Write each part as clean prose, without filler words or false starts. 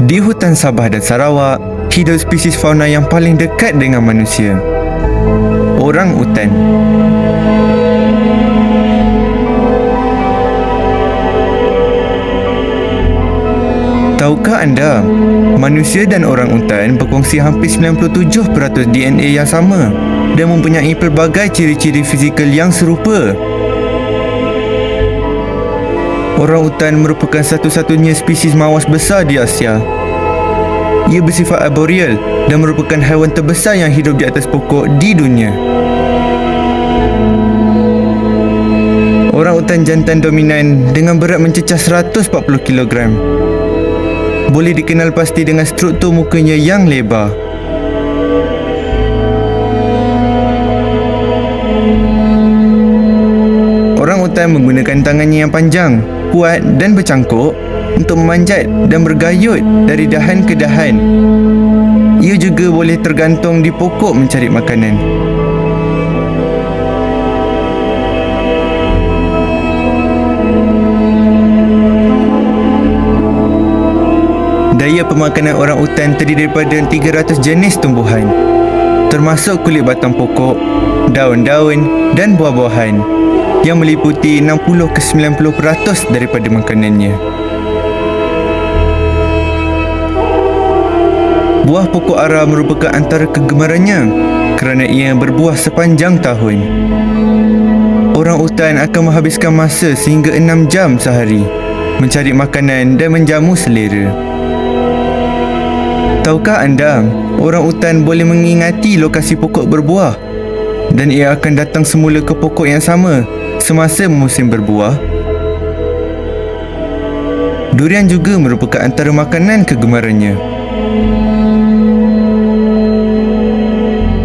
Di hutan Sabah dan Sarawak, hidup spesies fauna yang paling dekat dengan manusia, orang utan. Tahukah anda, manusia dan orang utan berkongsi hampir 97% DNA yang sama dan mempunyai pelbagai ciri-ciri fizikal yang serupa. Orang utan merupakan satu-satunya spesies mawas besar di Asia. Ia bersifat arboreal dan merupakan haiwan terbesar yang hidup di atas pokok di dunia. Orang utan jantan dominan dengan berat mencecah 140 kg. Boleh dikenal pasti dengan struktur mukanya yang lebar. Orang utan menggunakan tangannya yang panjang, kuat dan bercangkuk untuk memanjat dan bergayut dari dahan ke dahan. Ia juga boleh tergantung di pokok mencari makanan. Daya pemakanan orang utan terdiri daripada 300 jenis tumbuhan, termasuk kulit batang pokok, daun-daun dan buah-buahan, yang meliputi 60-90% daripada makanannya. Buah pokok ara merupakan antara kegemarannya kerana ia berbuah sepanjang tahun. Orang utan akan menghabiskan masa sehingga 6 jam sehari mencari makanan dan menjamu selera. Tahukah anda, orang utan boleh mengingati lokasi pokok berbuah dan ia akan datang semula ke pokok yang sama semasa musim berbuah? Durian juga merupakan antara makanan kegemarannya.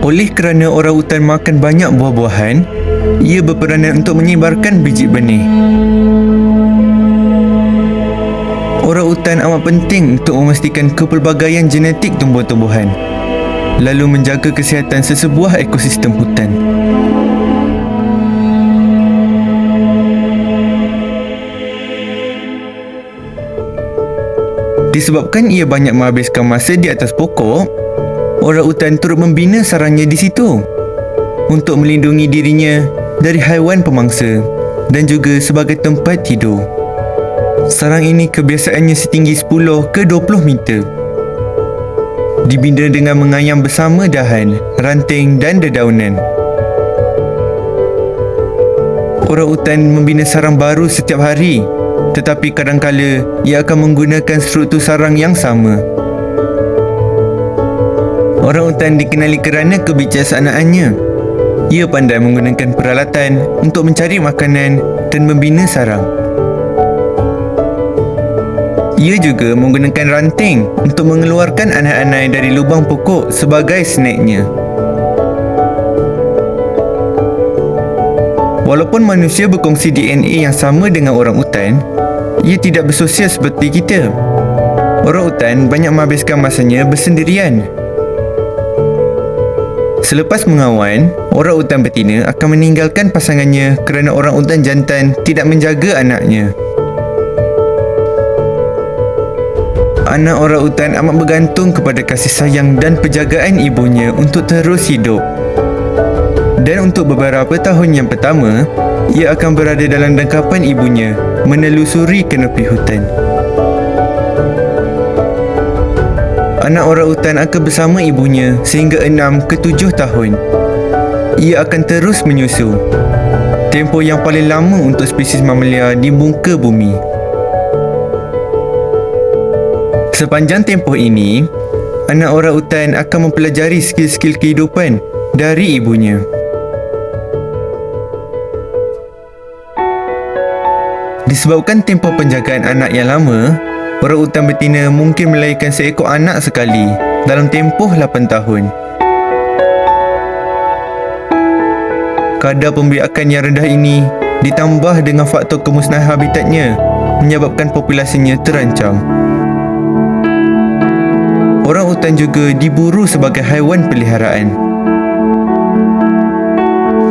Oleh kerana orang utan makan banyak buah-buahan, ia berperanan untuk menyebarkan biji benih. Orang utan amat penting untuk memastikan kepelbagaian genetik tumbuh-tumbuhan, lalu menjaga kesihatan sesebuah ekosistem hutan. Disebabkan ia banyak menghabiskan masa di atas pokok, orang utan turut membina sarangnya di situ untuk melindungi dirinya dari haiwan pemangsa dan juga sebagai tempat tidur. Sarang ini kebiasaannya setinggi 10 ke 20 meter. Dibina dengan mengayam bersama dahan, ranting dan dedaunan. Orang utan membina sarang baru setiap hari, tetapi kadangkala ia akan menggunakan struktur sarang yang sama. Orang utan dikenali kerana kebijaksanaannya. Ia pandai menggunakan peralatan untuk mencari makanan dan membina sarang. Ia juga menggunakan ranting untuk mengeluarkan anai-anai dari lubang pokok sebagai snacknya. Walaupun manusia berkongsi DNA yang sama dengan orang utan, ia tidak bersosial seperti kita. Orang utan banyak menghabiskan masanya bersendirian. Selepas mengawan, orang utan betina akan meninggalkan pasangannya kerana orang utan jantan tidak menjaga anaknya. Anak orang utan amat bergantung kepada kasih sayang dan penjagaan ibunya untuk terus hidup. Dan untuk beberapa tahun yang pertama, ia akan berada dalam dengkapan ibunya menelusuri kanopi hutan. Anak orang utan akan bersama ibunya sehingga 6 ke 7 tahun. Ia akan terus menyusu, tempoh yang paling lama untuk spesies mamalia di muka bumi. Sepanjang tempoh ini, anak orang utan akan mempelajari skill-skill kehidupan dari ibunya. Disebabkan tempoh penjagaan anak yang lama, orang utan betina mungkin melahirkan seekor anak sekali dalam tempoh 8 tahun. Kadar pembiakan yang rendah ini ditambah dengan faktor kemusnahan habitatnya menyebabkan populasinya terancam. Orang utan juga diburu sebagai haiwan peliharaan.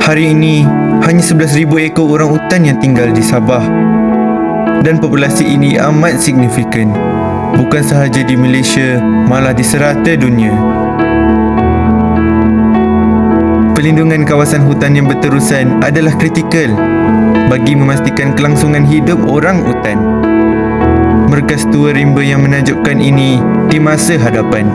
Hari ini, hanya 11,000 ekor orang utan yang tinggal di Sabah. Dan populasi ini amat signifikan bukan sahaja di Malaysia, malah di serata dunia. Pelindungan kawasan hutan yang berterusan adalah kritikal bagi memastikan kelangsungan hidup orang utan. Merkas tua rimba yang menakjubkan ini di masa hadapan.